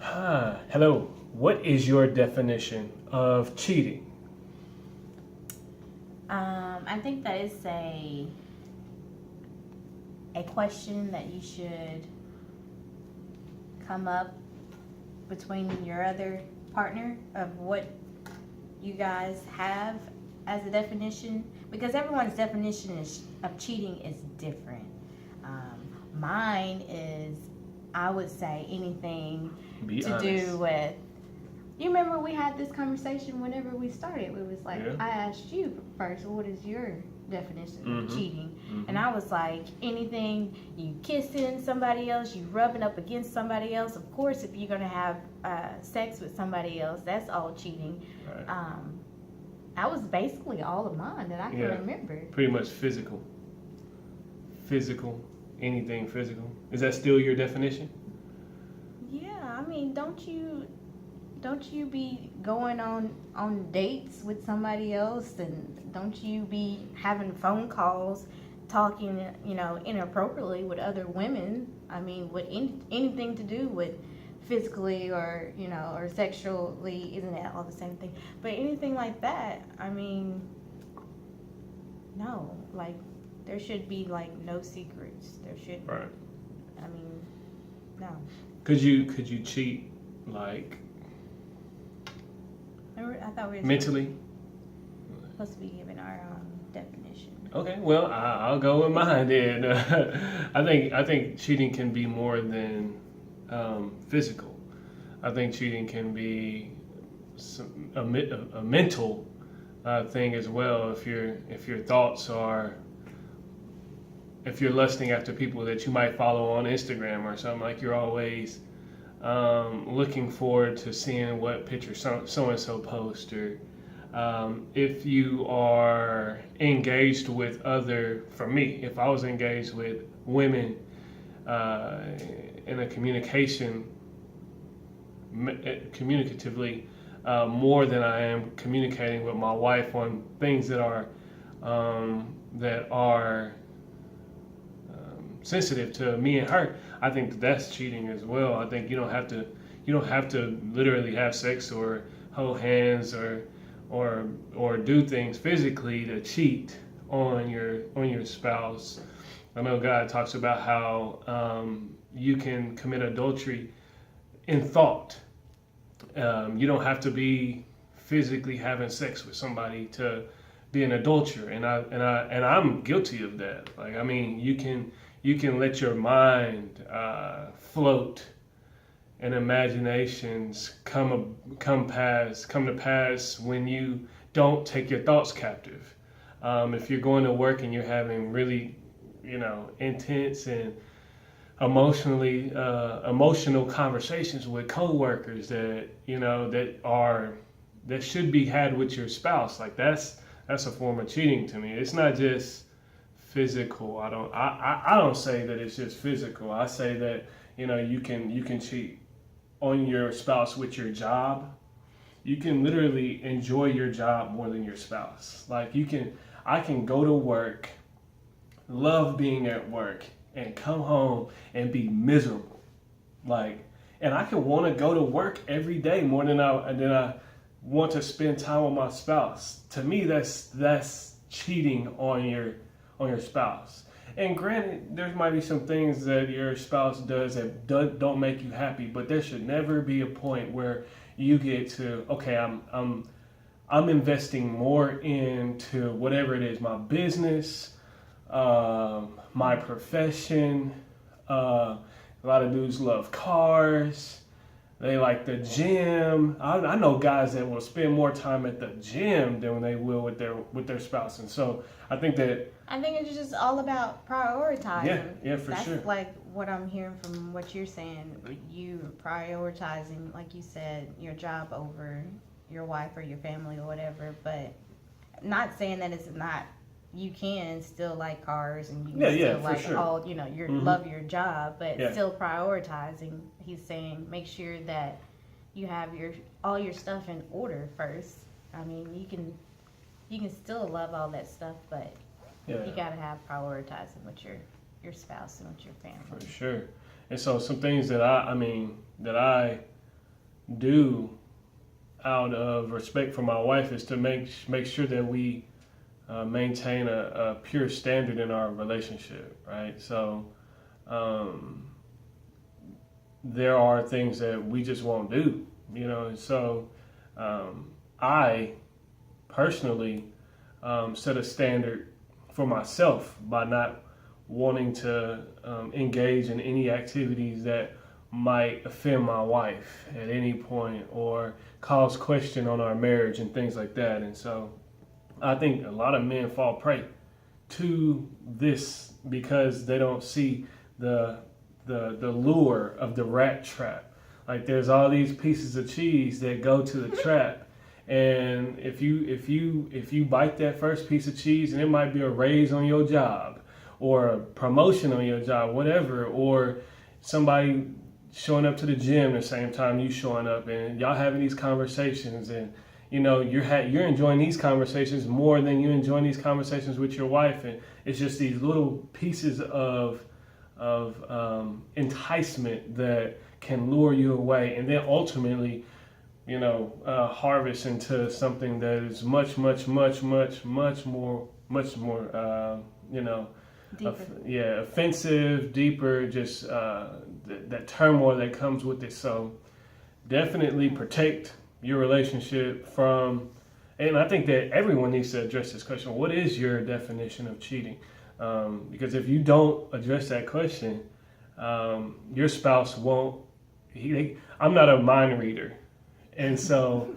Hello. What is your definition of cheating? I think that is a question that you should come up between your other partner of what you guys have as a definition, because everyone's definition of cheating is different. Mine is, I would say, anything Be to honest. do with. You remember we had this conversation whenever we started. It was like, Yeah. I asked you first, what is your definition Mhm. of cheating? Mhm. And I was like, anything you kissing somebody else, you rubbing up against somebody else. Of course, if you're gonna have sex with somebody else, that's all cheating. Right. That was basically all of mine that I can Yeah. remember. Pretty much physical. Physical. Anything physical. Is that still your definition? Yeah, I mean, don't you be going on dates with somebody else, and don't you be having phone calls talking inappropriately with other women? I mean, with anything to do with physically or or sexually, isn't that all the same thing? But anything like that, I mean, no, like there should be like no secrets. There should, Right. I mean, no. Could you cheat like I thought we were mentally? supposed to be giving our definition. Okay, well, I'll go with mine then. I think cheating can be more than physical. I think cheating can be a mental thing as well. If your thoughts are, if you're lusting after people that you might follow on Instagram or something, like you're always looking forward to seeing what picture so and so post, or if you are engaged with for me, if I was engaged with women in a communicatively more than I am communicating with my wife on things that are sensitive to me and her, I think that's cheating as well. I think you don't have to literally have sex or hold hands or do things physically to cheat on your spouse. I know God talks about how you can commit adultery in thought. You don't have to be physically having sex with somebody to be an adulterer, and I'm guilty of that. Like, I mean, you can let your mind float and imaginations come to pass when you don't take your thoughts captive. If you're going to work and you're having really, intense and emotional conversations with coworkers that that should be had with your spouse, like that's a form of cheating to me. It's not just physical. I don't say that it's just physical. I say that you can cheat on your spouse with your job. You can literally enjoy your job more than your spouse. Like I can go to work, love being at work, and come home and be miserable. And I can want to go to work every day more than I want to spend time with my spouse. To me, that's cheating on your spouse. And granted, there might be some things that your spouse does that don't make you happy, but there should never be a point where you get to, okay, I'm investing more into whatever it is, my business, my profession. A lot of dudes love cars. They like the gym. I know guys that will spend more time at the gym than they will with their spouse, and so I think it's just all about prioritizing. Yeah, for sure. That's like what I'm hearing from what you're saying. You prioritizing, like you said, your job over your wife or your family or whatever. But not saying that it's not. You can still like cars and you can still like sure. all love your job, but still prioritizing. He's saying make sure that you have all your stuff in order first. I mean, you can still love all that stuff, but you gotta have prioritizing with your spouse and with your family. For sure. And so some things that I do out of respect for my wife is to make sure that we maintain a pure standard in our relationship, right? So there are things that we just won't do, and so I personally set a standard for myself by not wanting to engage in any activities that might offend my wife at any point or cause question on our marriage and things like that. And so I think a lot of men fall prey to this because they don't see the lure of the rat trap. Like there's all these pieces of cheese that go to the trap, and if you bite that first piece of cheese, and it might be a raise on your job or a promotion on your job, whatever, or somebody showing up to the gym the same time you showing up, and y'all having these conversations, and you're enjoying these conversations more than you enjoying these conversations with your wife, and it's just these little pieces of enticement that can lure you away, and then ultimately, harvest into something that is much more, offensive, deeper, just that turmoil that comes with it. So definitely protect your relationship from, and I think that everyone needs to address this question: what is your definition of cheating? Because if you don't address that question, your spouse won't. I'm not a mind reader, and so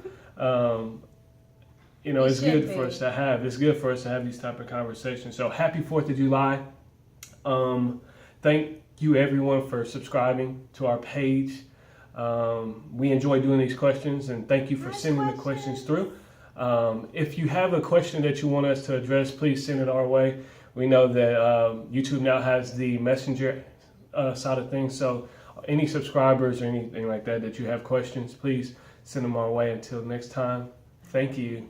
it's good for us to have. It's good for us to have these type of conversations. So happy 4th of July. Thank you everyone for subscribing to our page. We enjoy doing these questions, and thank you for sending the questions through. If you have a question that you want us to address, please send it our way. We know that YouTube now has the messenger side of things, so any subscribers or anything like that you have questions, please send them our way. Until next time, thank you.